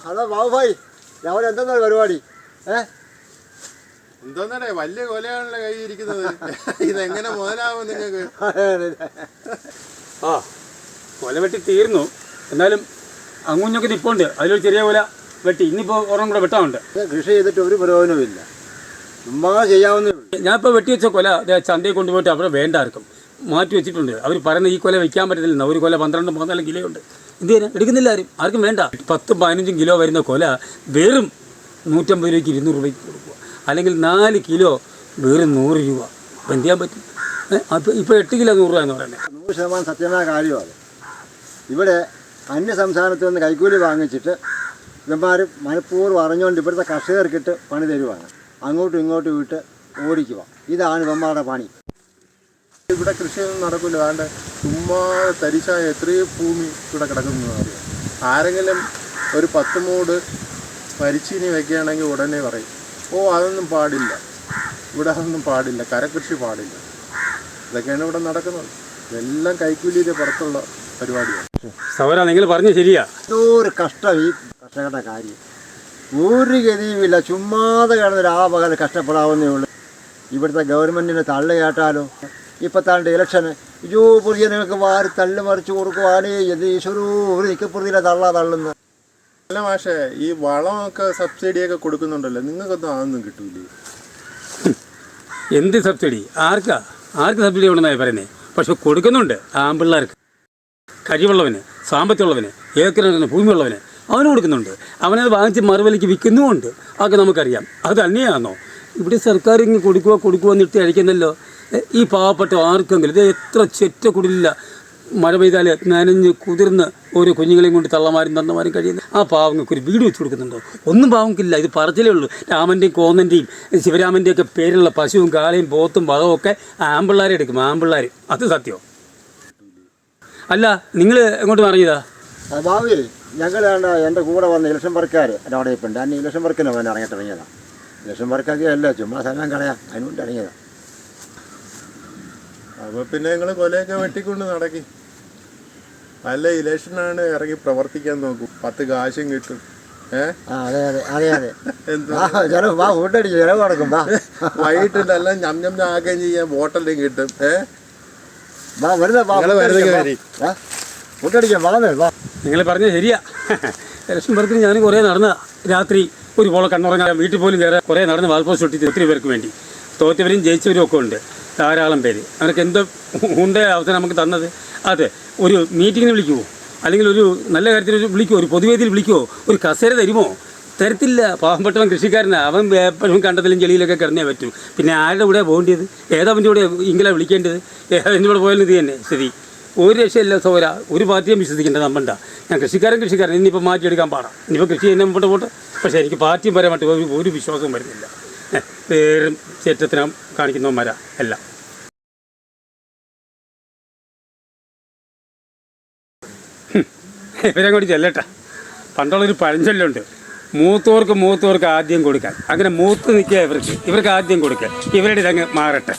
Hello Babu bhai, രാവിലെ എന്തെന്നാണ് പരിപാടി? എന്തോന്നേ വലിയ കൊലയാണല്ലോ കൈ ഇരിക്കുന്നത്. ഇതെങ്ങനെ മുതലാവും നിങ്ങൾക്ക്? കൊല വെട്ടി തീർന്നു. എന്നാലും അങ്ങുഞ്ഞൊക്കെ നിപ്പുണ്ട്. അതിലൊരു ചെറിയ കൊല വെട്ടി. ഇന്നിപ്പോൾ ഒരെണ്ണം കൂടെ വെട്ടാറുണ്ട്. കൃഷി ചെയ്തിട്ട് ഒരു പ്രയോജനമില്ല, ചുമ്മാ ചെയ്യാവുന്നേ. ഞാനിപ്പോൾ വെട്ടി വെച്ച കൊല ചന്തയിൽ കൊണ്ടുപോയിട്ട് അവിടെ വേണ്ട ആർക്കും മാറ്റി വെച്ചിട്ടുണ്ട്. അവർ പറയുന്ന ഈ കൊല വയ്ക്കാൻ പറ്റത്തില്ല. ഒരു കൊല 12-14 കിലോ ഉണ്ട്. എന്ത് ചെയ്യാൻ എടുക്കുന്നില്ല ആർക്കും വേണ്ട. 10-15 കിലോ വരുന്ന കൊല വെറും 150 രൂപയ്ക്ക് 200 രൂപയ്ക്ക് കൊടുക്കുക. അല്ലെങ്കിൽ 4 കിലോ വെറും 100 രൂപ. അപ്പോൾ എന്ത് ചെയ്യാൻ പറ്റും? അപ്പോൾ ഇപ്പോൾ 8 കിലോ 100 രൂപ എന്ന് പറയുന്നത് 100% സത്യമായ കാര്യമാണ്. ഇവിടെ അന്യ സംസ്ഥാനത്ത് നിന്ന് കൈക്കൂലി വാങ്ങിച്ചിട്ട് ഇവന്മാർ മനഃപൂർവ്വം അറിഞ്ഞുകൊണ്ട് ഇവിടുത്തെ കർഷകർക്കിട്ട് പണി തരുവാണ്. അങ്ങോട്ടും ഇങ്ങോട്ടും വിട്ട് ഓടിക്കുക. ഇതാണ് ഇവന്മാരുടെ പണി. ഇവിടെ കൃഷിയൊന്നും നടക്കില്ല. അതുകൊണ്ട് ചുമ്മാ തരിശായ എത്രയോ ഭൂമി ഇവിടെ കിടക്കുന്നതെന്ന് അറിയാം. ആരെങ്കിലും ഒരു 10 മൂട് പരിച്ചീനി വയ്ക്കുകയാണെങ്കിൽ ഉടനെ പറയും, അതൊന്നും പാടില്ല, ഇവിടെ അതൊന്നും പാടില്ല, കരകൃഷി പാടില്ല. ഇതൊക്കെയാണ് ഇവിടെ നടക്കുന്നത്. ഇതെല്ലാം കൈക്കൂലിയുടെ പുറത്തുള്ള പരിപാടിയാണ്. സൗര, നിങ്ങൾ പറഞ്ഞു ശരിയാ. ഒരു കഷ്ടം ഈ കർഷകരുടെ കാര്യം. ഒരു ഗതിയുമില്ല, ചുമ്മാതെ കിടന്ന് രാപകൽ കഷ്ടപ്പെടാവുന്നേ ഉള്ളൂ. ഇവിടുത്തെ ഗവൺമെൻറ്റിന് തള്ളു കേട്ടാലോ. ഇപ്പോഴത്തെ ഇലക്ഷന് പുതിയ നിങ്ങൾക്ക് വാരി തള്ളു മറിച്ച് കൊടുക്കുവാനേ ഇത് ഈശ്വരൂ ഒരു നിക്കപ്പുറത്തിലെ തള്ളുന്നത്. അല്ല മാഷേ, ഈ വളമൊക്കെ സബ്സിഡിയൊക്കെ കൊടുക്കുന്നുണ്ടല്ലോ, നിങ്ങൾക്കൊന്നും അതൊന്നും കിട്ടൂലേ? എന്ത് സബ്സിഡി? ആർക്ക് സബ്സിഡി ഉണ്ടെന്നായി പറയുന്നത്? പക്ഷെ കൊടുക്കുന്നുണ്ട്. ആമ്പിള്ളേർക്ക്, കഴിവുള്ളവന്, സാമ്പത്തികമുള്ളവന്, ഏക്കറിന് ഭൂമിയുള്ളവന് അവന് കൊടുക്കുന്നുണ്ട്. അവനത് വാങ്ങിച്ച് മറുവിലയ്ക്ക് വിൽക്കുന്നുമുണ്ട്. അതൊക്കെ നമുക്കറിയാം. അത് തന്നെയാണോ ഇവിടെ സർക്കാർ ഇങ്ങനെ കൊടുക്കുക എന്നിട്ട് അഴിക്കുന്നല്ലോ. ഈ പാവപ്പെട്ട ആർക്കെങ്കിലും ഇത് എത്ര ചെറ്റ കുടിലില്ല, മഴ പെയ്താൽ നനഞ്ഞ് കുതിർന്ന് ഓരോ കുഞ്ഞുങ്ങളെയും കൊണ്ട് തള്ളമാരും തന്നമാരും കഴിയുന്നത്. ആ പാവങ്ങൾക്ക് ഒരു വീട് വെച്ച് കൊടുക്കുന്നുണ്ടോ? ഒന്നും പാവങ്ങൾക്കില്ല. ഇത് പറച്ചിലേ ഉള്ളൂ. രാമൻ്റെയും കോന്നൻ്റെയും ശിവരാമൻ്റെയും ഒക്കെ പേരുള്ള പശുവും കാളയും പോത്തും വളവും ഒക്കെ ആമ്പിള്ളേരെ എടുക്കും. ആമ്പിള്ളേർ. അത് സത്യം അല്ല. നിങ്ങൾ എങ്ങോട്ട് മാറിയതാ? ഭാവിയിൽ ഞങ്ങൾ എൻ്റെ കൂടെ വന്ന ഇലക്ഷൻ വർക്കാർ അവിടെ ഇപ്പം ഉണ്ട്. അന്ന് ഇലക്ഷൻ വർക്കിന് അവൻ ഇറങ്ങിയിട്ടിറങ്ങിയതാണ്. ഇലക്ഷൻ വർക്കൊക്കെ അല്ല, ചുമ്മാ സമയം കളയാം, അതിനുകൊണ്ട് ഇറങ്ങിയതാണ്. അപ്പോൾ പിന്നെ നിങ്ങൾ കൊലയൊക്കെ വെട്ടിക്കൊണ്ട് നടക്കി. നല്ല ഇലക്ഷനാണ്, ഇറങ്ങി പ്രവർത്തിക്കാൻ നോക്കും. 10 കാശും കിട്ടും. ഫുഡടിച്ച് ചിലവ് കൊടുക്കും. വൈകിട്ട് നല്ല ഞം ആക്കുകയും ചെയ്യാൻ വോട്ടെല്ലാം കിട്ടും. ഫുഡടിക്കാൻ വളമേ. നിങ്ങൾ പറഞ്ഞത് ശരിയാ. ഇലക്ഷൻ വർക്കിന് ഞാൻ കുറേ നടന്ന രാത്രി ഒരു പോലെ കണ്ണുറങ്ങാൻ വീട്ടിൽ പോലും കയറാൻ കുറേ നടന്ന് വാൾപോസ്റ്റ് ഒട്ടി ഒത്തിരി പേർക്ക് വേണ്ടി. തോറ്റവരും ജയിച്ചവരും ഒക്കെ ഉണ്ട്, ധാരാളം പേര്. അവർക്ക് എന്തോ ഉണ്ടേ അവസരം നമുക്ക് തന്നത്. അതെ, ഒരു മീറ്റിങ്ങിന് വിളിക്കുമോ, അല്ലെങ്കിൽ ഒരു നല്ല കാര്യത്തിൽ വിളിക്കുമോ, ഒരു പൊതുവേദിയിൽ വിളിക്കുമോ, ഒരു കസേര തരുമോ? തരത്തില്ല. പാവപ്പെട്ടവൻ കൃഷിക്കാരനാണ്. അവൻ എപ്പോഴും കണ്ടത്തിലും ചെളിയിലൊക്കെ കിടന്നേ പറ്റും. പിന്നെ ആരുടെ കൂടെ പോകേണ്ടത്? ഏതാവൻ്റെ കൂടെ ഇങ്ങനെ വിളിക്കേണ്ടത്? ഏതാൻ്റെ കൂടെ പോയാലും ഇത് തന്നെ ശരി. ഒരു രക്ഷയില്ല സൗര. ഒരു പാർട്ടിയും വിശ്വസിക്കേണ്ടത് നമ്മണ്ട. ഞാൻ കൃഷിക്കാരൻ ഇനിയിപ്പോൾ മാറ്റിയെടുക്കാൻ പാടാം. ഇനിയിപ്പോൾ കൃഷി തന്നെ മുമ്പോട്ട് പോട്ടെ. പക്ഷേ എനിക്ക് പാർട്ടിയും പരമായിട്ട് ഒരു വിശ്വാസവും വരുന്നില്ല. പേരും ചേറ്റത്തിനും കാണിക്കുന്നവന്മാരാ എല്ലാം. ഇവരങ്ങോട്ട് ചെല്ലട്ടെ. പണ്ടുള്ളൊരു പഴഞ്ചൊല്ലുണ്ട്, മൂത്തവർക്ക് ആദ്യം കൊടുക്കാൻ. അങ്ങനെ മൂത്ത് നിൽക്കുക ഇവർക്ക് ആദ്യം കൊടുക്കുക. ഇവരുടെ ഇതങ്ങ് മാറട്ടെ.